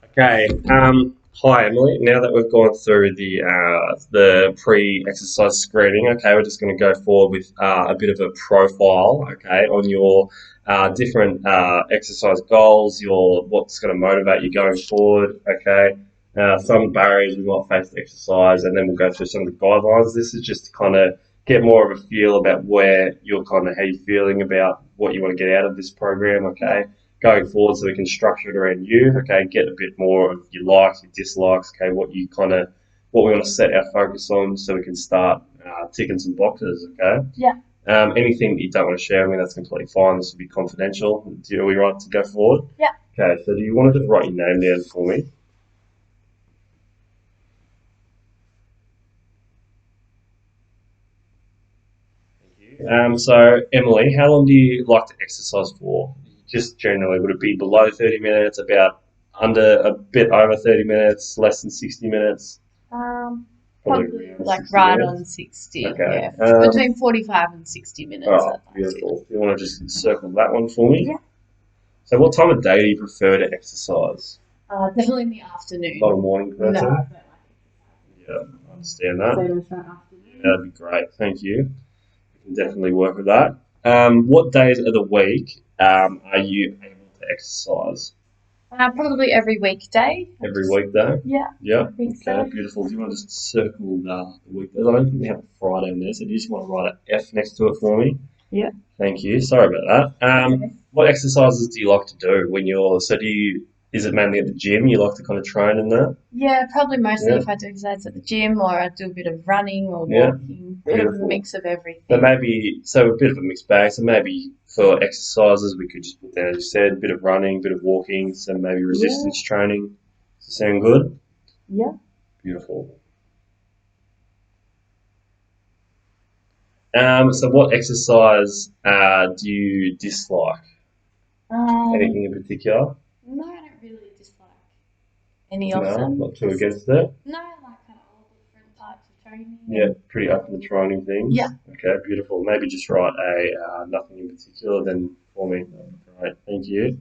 Okay. Hi Emily. Now that we've gone through the pre-exercise screening, okay, we're just going to go forward with a bit of a profile, okay, on your different exercise goals, your what's going to motivate you going forward, okay. Some barriers we might face to exercise, and then we'll go through some of the guidelines. This is just to kind of get more of a feel about where you're kind of how you're feeling about what you want to get out of this program, okay, going forward, so we can structure it around you, okay, get a bit more of your likes, your dislikes, okay, what we want to set our focus on so we can start ticking some boxes, okay. Yeah. Anything that you don't want to share with me, that's completely fine. This will be confidential. Are we right to go forward? Yeah. Okay, so do you want to just write your name down for me? So Emily, how long do you like to exercise for? Just generally, would it be below 30 minutes, about under a bit over 30 minutes, less than 60 minutes? Um, Probably Probably around like 60 right minutes. on 60. Okay. Yeah. Between 45 and 60 minutes, Oh, I'd like to. beautiful. Do you want to just circle that one for me? Yeah. So, what time of day do you prefer to exercise? Definitely in the Not a afternoon. morning No, I person? don't like Yeah, I understand it. that. So much that Yeah, afternoon. that'd be great. Thank you. We can definitely work with that. What days of the week are you able to exercise? Probably every weekday. Every weekday? Yeah, Yeah. I think Okay, so. beautiful. Do you want to just circle the weekdays? I don't think we have a Friday in there, so do you just want to write an F next to it for me? Yeah. Thank you. Sorry about that. Okay. What exercises do you like to do when is it mainly at the gym? You like to kind of train in that? Yeah, probably mostly Yeah. if I do exercise at the gym or I do a bit of running or Yeah. walking, bit of a Beautiful. mix of So everything. maybe, so a bit of a mixed bag. So maybe for exercises, we could just put down, as you said, a bit of running, a bit of walking, some maybe Yeah, resistance training. Does that sound good? yeah. Beautiful. So what exercise do you dislike? Um, Anything in particular? no, I don't really dislike any of No, them. not too Just against it. no, I like kind of all different types of training Yeah, and pretty open to trying yeah. things. Okay, beautiful. Maybe just write a nothing in particular then for me. Great, thank you.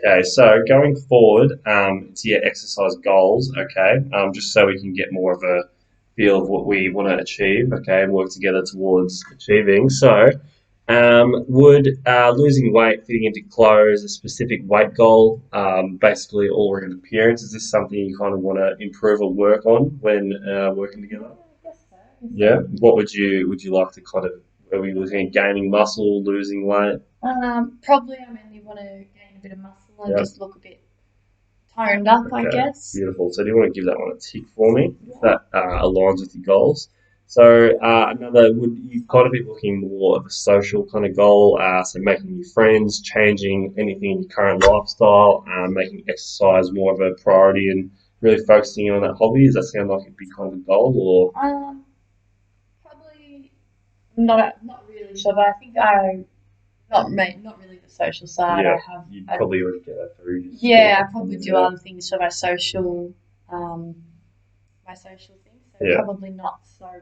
Okay, so going forward to your exercise goals, okay, just so we can get more of a feel of what we want to achieve, okay, and work together towards achieving. So, would losing weight, fitting into clothes, a specific weight goal, basically all around appearance, is this something you kind of want to improve or work on when working Yeah, together? I guess so. I guess Yeah. so. What would you like to kind of? Are we looking at gaining muscle, losing weight? Probably I mainly want to gain a bit of muscle and Yeah. just look a bit toned up, I Okay, guess. beautiful. So do you want to give that one a tick for me if Yeah. that aligns with your goals? So another, would you kind of be looking more of a social kind of goal? So making new friends, changing anything in your current lifestyle, making exercise more of a priority, and really focusing on that hobby. Does that sound like it'd be kind of a goal, or Um, Probably not really sure, but I think I not really the social side. yeah, I have you'd a probably already get that through just yeah, I probably do yeah, other things for um my social things. So yeah. probably not so much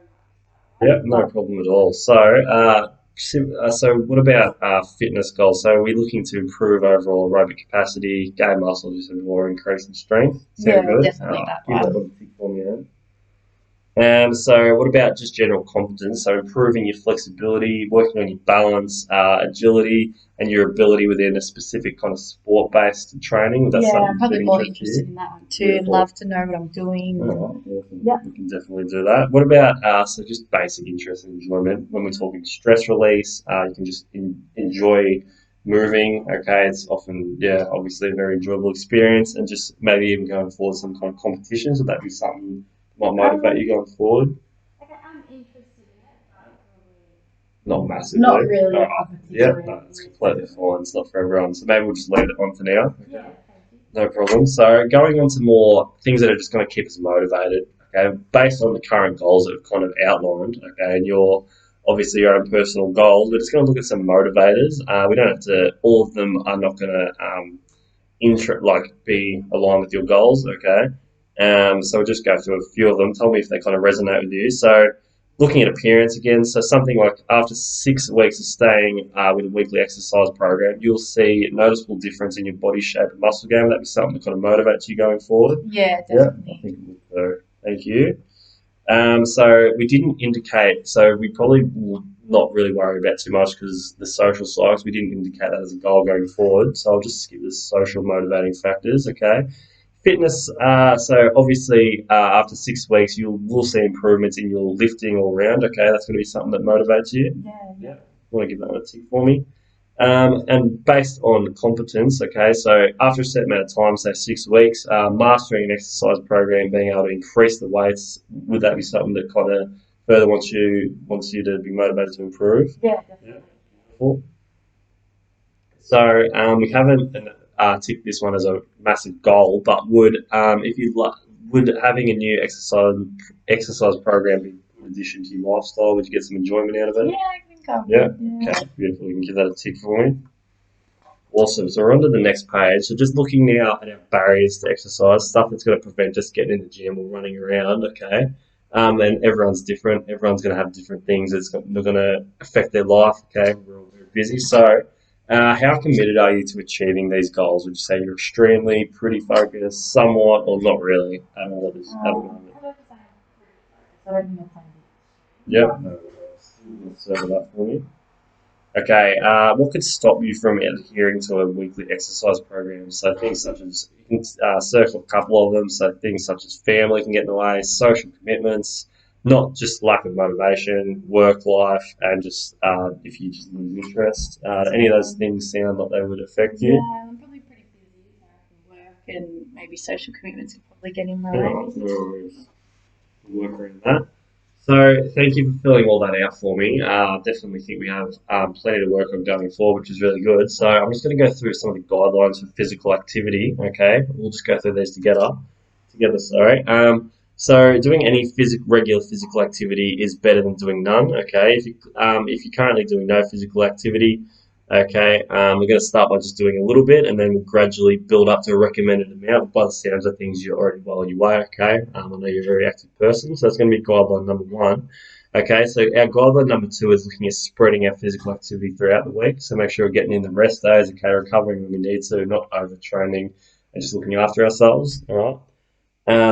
that Yeah, way, no but problem at all. So what about fitness goals? So are we looking to improve overall aerobic capacity, gain muscle, just a more increase in strength? Sound yeah, good? definitely that Give that one. one a tick for me then. So what about just general competence? So improving your flexibility, working on your balance, agility, and your ability within a specific kind of sport-based training. Would that Yeah, I'm something that probably more interests interested you? in that one too, and Beautiful. love to know what I'm doing. All And right, awesome. yeah, We can definitely do that. What about so just basic interest and enjoyment? When we're talking stress release, you can just enjoy moving. Okay, it's often obviously a very enjoyable experience, and just maybe even going forward some kind of competitions. Would that be something that might motivate you um, going forward? okay, I'm interested in it, but probably Not massively. not really All a right. competition Yeah, or no, anything it's completely recently. fine. It's not for everyone. So maybe we'll just leave it on for now. Yeah, thank you. No problem. So going on to more things that are just going to keep us motivated, okay, based on the current goals that we've kind of outlined, okay, and your obviously your own personal goals, we're just going to look at some motivators. We don't have to, all of them are not going to be aligned with your goals, okay. So we'll just go through a few of them. Tell me if they kind of resonate with you. So Looking at appearance again, so something like after 6 weeks of staying with a weekly exercise program, you'll see a noticeable difference in your body shape and muscle gain. That'd be something that kind of motivates you going forward. Yeah, Yeah, I definitely. think it would do. Thank you. So we didn't indicate, so we probably will not really worry about too much because the social side, we didn't indicate that as a goal going forward. So I'll just skip the social motivating factors, okay? Fitness, so obviously after 6 weeks, you will see improvements in your lifting all round, okay? That's going to be something that motivates you. Yeah, Yeah, yeah. you want to give that a tick for me. And based on competence, okay, so after a certain amount of time, say 6 weeks, mastering an exercise program, being able to increase the weights, would that be something that kind of further wants you to be motivated to improve? Yeah, Yeah, definitely. cool. So we haven't ticked this one as a massive goal, but if you would having a new exercise program be in addition to your lifestyle? Would you get some enjoyment out of it? Yeah, I think I Yeah. would. Yeah. Okay. Beautiful. You can give that a tick for me. Awesome. So we're on to the next page. So just looking now at our barriers to exercise, stuff that's going to prevent us getting in the gym or running around. Okay. And everyone's different. Everyone's going to have different things they're going to affect their life. Okay. We're all very busy. So, how committed are you to achieving these goals? Would you say you're extremely, pretty focused, somewhat, or not really at all at the moment? How about the same? I don't think I'm playing Yep. No worries. Serve it up for me. Okay, what could stop you from adhering to a weekly exercise program? So things such as you can circle a couple of them. So things such as family can get in the way, social commitments, not just lack of motivation, work life, and just if you just lose interest. Any of those things sound like they would affect Yeah, you? I'm probably pretty busy. Work and maybe social commitments could probably get in my All way. right, no worries. We'll work around that. So thank you for filling all that out for me. Definitely think we have plenty to work on going forward, which is really good. So I'm just going to go through some of the guidelines for physical activity. Okay, we'll just go through these together. Sorry. So doing any regular physical activity is better than doing none. Okay, if you're currently doing no physical activity, okay, we're going to start by just doing a little bit, and then we'll gradually build up to a recommended amount. By the sounds of things, you're already well on your way. Okay, I know you're a very active person, so that's going to be guideline number one. Okay, so our guideline number two is looking at spreading our physical activity throughout the week. So make sure we're getting in the rest days, okay, recovering when we need to, not overtraining and just looking after ourselves. All right.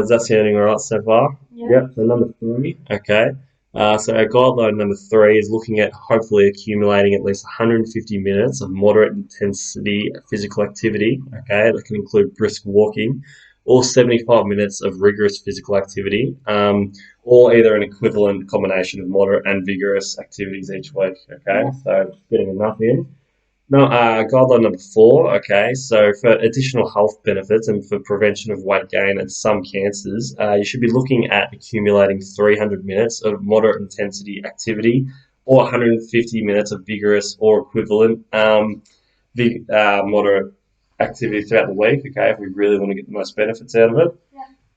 Is that sounding all right so far? Yeah. Yep. So number three. Okay. So our guideline number three is looking at hopefully accumulating at least 150 minutes of moderate intensity physical activity. Okay, that can include brisk walking, or 75 minutes of rigorous physical activity, or either an equivalent combination of moderate and vigorous activities each week. Okay, Yeah. so getting enough in. No, guideline number four. Okay, so for additional health benefits and for prevention of weight gain and some cancers, you should be looking at accumulating 300 minutes of moderate intensity activity or 150 minutes of vigorous or equivalent moderate activity throughout the week. Okay, if we really want to get the most benefits out of it.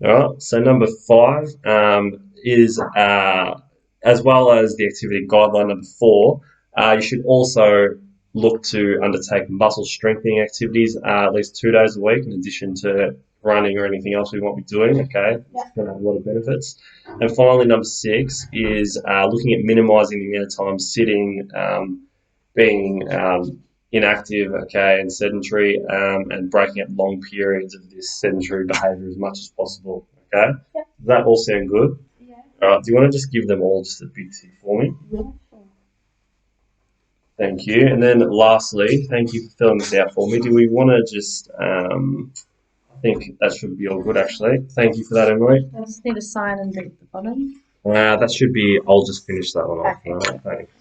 Yeah. All right. So number five is as well as the activity guideline number four. You should also look to undertake muscle strengthening activities at least 2 days a week, in addition to running or anything else we might be doing. Okay, Yeah. it's going to have a lot of benefits. And finally, number six is looking at minimising the amount of time sitting, being inactive, okay, and sedentary, and breaking up long periods of this sedentary behaviour as much as possible. Okay, Yeah. does that all sound good? Yeah. All right. Do you want to just give them all just a big tick for me? Yeah. Sure. Thank you. And then lastly, thank you for filling this out for me. Do we want to just? I think that should be all good actually. Thank you for that, Emily. I just need a sign and date at the bottom. That should be. I'll just finish that one off. Okay. Thanks.